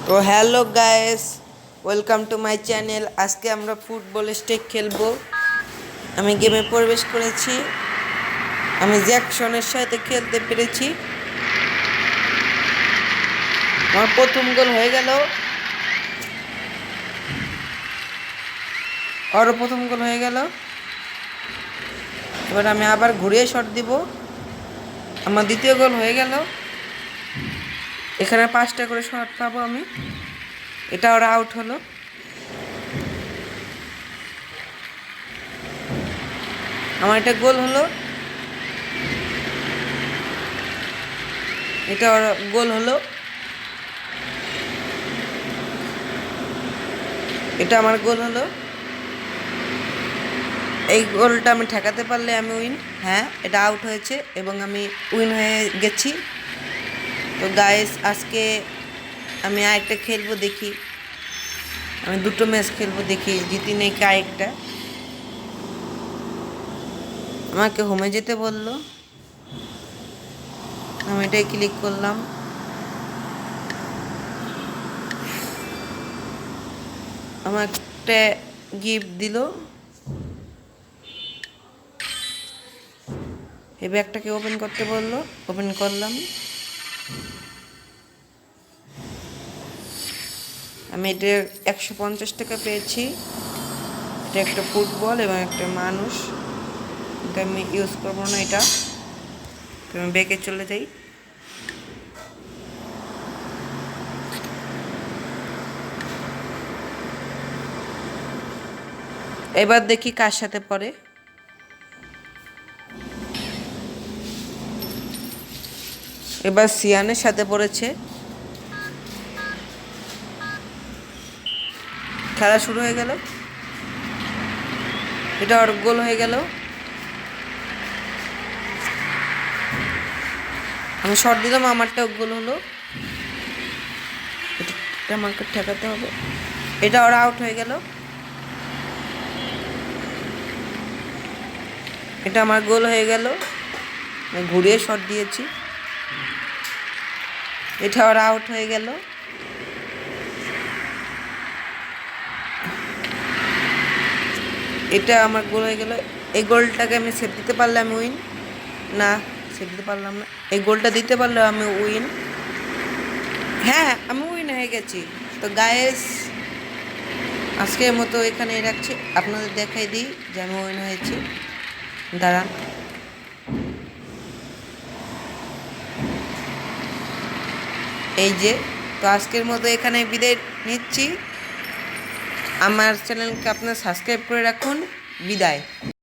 তো hello guys, welcome to my channel. আজকে আমরা ফুটবল স্টেক খেলবো। আমি গেমে প্রবেশ করেছি। আমি জ্যাকসনের সাথে খেলতে পেরেছি। আমার প্রথম গোল হয়ে গেল। আরও প্রথম গোল হয়ে গেল। এবার আমি আবার ঘুরিয়ে শট দিব। আমার দ্বিতীয় গোল হয়ে গেল। এখানে 5টা করে শট পাবো আমি। এটা ওরা আউট হলো। আমার এটা গোল হলো। এটা ওরা গোল হলো। এটা আমার গোল হলো। এই গোলটা আমি ঠেকাতে পারলে আমি উইন। হ্যাঁ, এটা আউট হয়েছে এবং আমি উইন হয়ে গেছি। তো গাইস, আজকে আমি আরেকটা খেলবো, দেখি। আমি 2টো ম্যাচ খেলবো, দেখি জিতি নাকি আরেকটা। আমাকে হোমে যেতে বললো, আমি এটাই ক্লিক করলাম। আমার একটা গিফট দিল। এই ব্যাগটাকে ওপেন করতে বললো, ওপেন করলাম। আমি এটা 150 টাকা পেয়েছি। এটা একটা ফুটবল এবং একটা মানুষ। এটা আমি ইউজ করবো না। এটা আমি ব্যাগে চলে যাই। এবার দেখি কার সাথে পড়ে। এবার সিয়ানের সাথে পড়েছে। খেলা শুরু হয়ে গেল। এটা ওর গোল হয়ে গেল। আমি শট দিলাম, আমারটাও গোল হলো। এটা আমাকে ঠেকাতে হবে। এটা ওরা আউট হয়ে গেল। এটা আমার গোল হয়ে গেল। ঘুরিয়ে শট দিয়েছি। এটা ওরা আউট হয়ে গেল। এটা আমার গোল হয়ে গেল। এই গোলটাকে আমি সেভ দিতে পারলে আমি উইন। না, সেভ দিতে পারলাম না। এই গোলটা দিতে পারলে আমি উইন। হ্যাঁ, আমি উইন হয়ে গেছি। তো গায়েস, আজকের মতো এখানেই রাখছি। আপনাদের দেখাই দিই যে আমি উইন হয়েছি। দাঁড়ান। এই যে, তো আজকের মতো এখানে বিদায় নিচ্ছি। আমার চ্যানেলকে আপনারা সাবস্ক্রাইব করে রাখুন। বিদায়।